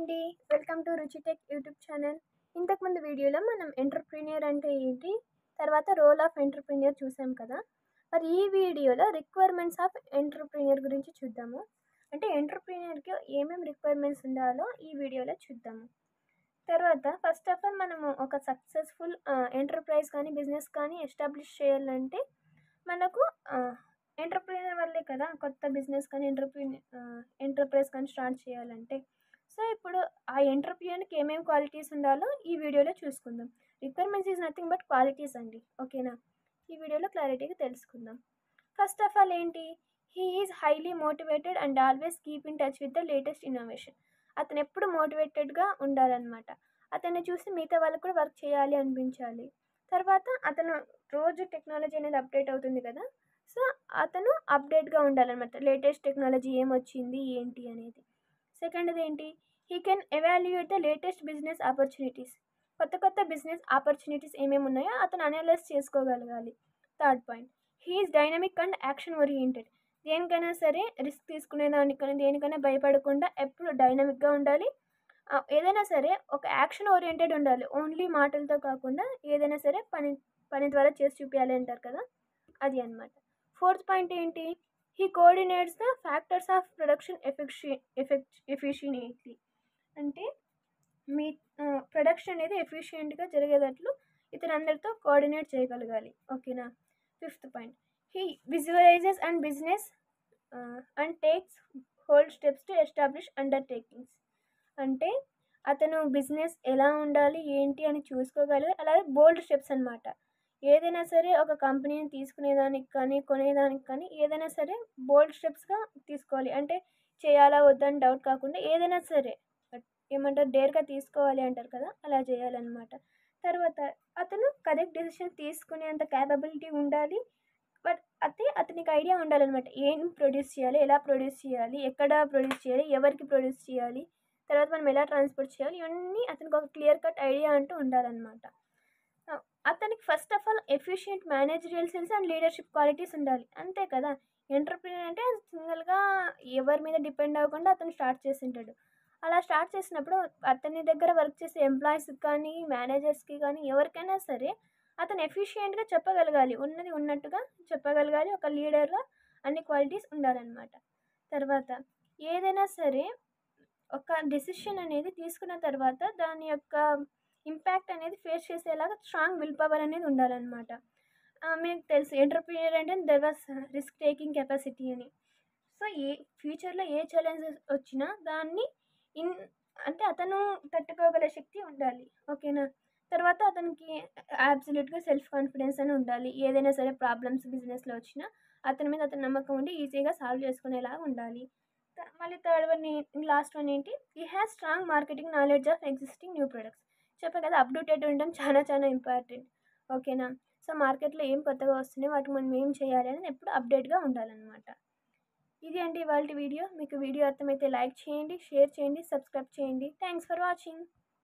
అండి. Welcome to Ruchitech YouTube channel. ఇంతకుముందు వీడియోలో మనం ఎంటర్‌ప్రెన్యూర్ అంటే ఏంటి, తర్వాత రోల్ ఆఫ్ ఎంటర్‌ప్రెన్యూర్ చూసాం కదా! మరి ఈ వీడియోలో రిక్వైర్మెంట్స్ ఆఫ్ ఎంటర్‌ప్రెన్యూర్ గురించి చూద్దాము. అంటే ఎంటర్‌ప్రెన్యూర్‌కి ఏమేమి రిక్వైర్మెంట్స్ ఉండాలో ఈ వీడియోలో చూద్దాము. తర్వాత ఫస్ట్ ఆఫ్ ఆల్ మనము ఒక సక్సెస్‌ఫుల్ ఎంటర్‌ప్రైజ్ కానీ, బిజినెస్ కానీ ఎస్టాబ్లిష్ చేయాలంటే మనకు ఎంటర్‌ప్రెన్యూర్ వల్లే కదా కొత్త బిజినెస్ కానీ, ఎంటర్‌ప్రైజ్ కానీ స్టార్ట్ చేయాలంటే. సో, ఇప్పుడు ఆ ఎంటర్‌ప్రెన్యూర్‌కి ఏమేమి క్వాలిటీస్ ఉండాలో ఈ వీడియోలో చూసుకుందాం. Requirements is nothing but qualities అండి. ఓకేనా? ఈ వీడియోలో క్లారిటీగా తెలుసుకుందాం. ఫస్ట్ ఆఫ్ ఆల్ ఏంటి? He is highly motivated and always keep in touch with the latest innovation. అతను ఎప్పుడు మోటివేటెడ్గా ఉండాలన్నమాట. అతన్ని చూసి మిగతా వాళ్ళకి కూడా వర్క్ చేయాలి అనిపించాలి. తర్వాత అతను రోజు టెక్నాలజీ అనేది అప్డేట్ అవుతుంది కదా! సో, అతను అప్డేట్‌గా ఉండాలన్నమాట. లేటెస్ట్ టెక్నాలజీ ఏమొచ్చింది, ఏంటి అనేది. సెకండ్‌ది ఏంటి? He can evaluate the latest business opportunities. కొత్త బిజినెస్ ఆపర్చునిటీస్ ఏమేమి ఉన్నాయో అతను అనలైజ్ చేసుకోగలగాలి. Third point, he is dynamic and action oriented. దేనికైనా సరే రిస్క్ తీసుకునేదానికి కానీ, దేనికైనా భయపడకుండా ఎప్పుడు డైనమిక్‌గా ఉండాలి. ఏదైనా సరే ఒక యాక్షన్ ఓరియెంటెడ్ ఉండాలి. ఓన్లీ మాటలతో కాకుండా ఏదైనా సరే పని ద్వారా చేసి చూపియాలి అంటారు కదా! అది అన్నమాట. ఫోర్త్ పాయింట్ ఏంటి? He coordinates the factors of production efficiently. అంటే మీ ప్రొడక్షన్ అనేది ఎఫిషియెంట్‌గా జరిగేటట్లు ఇతను అందరితో కోఆర్డినేట్ చేయగలగాలి. ఓకేనా? Fifth point, he visualises and business and takes hold steps to establish undertakings. అంటే అతను బిజినెస్ ఎలా ఉండాలి, ఏంటి అని చూసుకోగలరు. అలాగే బోల్డ్ స్టెప్స్ అనమాట. ఏదైనా సరే ఒక కంపెనీని తీసుకునేదానికి కానీ, కొనేదానికి కానీ ఏదైనా సరే బోల్డ్ స్టెప్స్‌గా తీసుకోవాలి. అంటే చేయాలా వద్దా అని డౌట్ కాకుండా ఏదైనా సరే ఏమంటారు డేర్‌గా తీసుకోవాలి అంటారు కదా! అలా చేయాలన్నమాట. తర్వాత అతను కరెక్ట్ డెసిషన్ తీసుకునేంత క్యాపబిలిటీ ఉండాలి. బట్ అతనికి ఐడియా ఉండాలన్నమాట. ఏం ప్రొడ్యూస్ చేయాలి, ఎలా ప్రొడ్యూస్ చేయాలి, ఎక్కడ ప్రొడ్యూస్ చేయాలి, ఎవరికి ప్రొడ్యూస్ చేయాలి, తర్వాత మనం ఎలా ట్రాన్స్‌పోర్ట్ చేయాలి, ఇవన్నీ అతనికి ఒక క్లియర్ కట్ ఐడియా అంటూ ఉండాలన్నమాట. అతనికి first of all efficient managerial skills and leadership qualities ఉండాలి. అంతే కదా! ఎంటర్‌ప్రెన్యూర్ అంటే సింగిల్‌గా ఎవరి మీద డిపెండ్ అవ్వకుండా అతను స్టార్ట్ చేసుంటాడు. అలా స్టార్ట్ చేసినప్పుడు అతని దగ్గర వర్క్ చేసే ఎంప్లాయీస్‌కి కానీ, మేనేజర్స్‌కి కానీ ఎవరికైనా సరే అతను ఎఫిషియెంట్‌గా చెప్పగలగాలి. ఉన్నది ఉన్నట్టుగా చెప్పగలగాలి. ఒక లీడర్‌గా అన్ని క్వాలిటీస్ ఉండాలన్నమాట. తర్వాత ఏదైనా సరే ఒక డెసిషన్ అనేది తీసుకున్న తర్వాత దాని యొక్క ఇంపాక్ట్ అనేది ఫేస్ చేసేలాగా స్ట్రాంగ్ విల్ పవర్ అనేది ఉండాలన్నమాట. మీకు తెలుసు ఎంటర్‌ప్రెన్యూర్ అంటే there was risk taking capacity అని. సో, ఫ్యూచర్‌లో ఏ ఛాలెంజెస్ వచ్చినా దాన్ని ఇన్ అంటే అతను తట్టుకోగల శక్తి ఉండాలి. ఓకేనా? తర్వాత అతనికి అబ్సల్యూట్‌గా సెల్ఫ్ కాన్ఫిడెన్స్ అని ఉండాలి. ఏదైనా సరే ప్రాబ్లమ్స్ బిజినెస్‌లో వచ్చినా అతని మీద అతను నమ్మకం ఉండి ఈజీగా సాల్వ్ చేసుకునేలాగా ఉండాలి. మళ్ళీ థర్డ్ వన్ లాస్ట్ వన్ ఏంటి? He has strong marketing knowledge of existing new products. చెప్పా కదా! అప్‌డేటెడ్ ఉండడం చాలా ఇంపార్టెంట్. ఓకేనా? సో, మార్కెట్‌లో ఏం కొత్తగా వస్తున్నాయో వాటికి మనం ఏం చేయాలి అనేది ఎప్పుడు అప్‌డేట్‌గా ఉండాలన్నమాట. ఇది అండి ఇవాల్టి వీడియో. మీకు వీడియో అర్థమైతే లైక్ చేయండి, షేర్ చేయండి, సబ్స్క్రైబ్ చేయండి. Thanks for watching.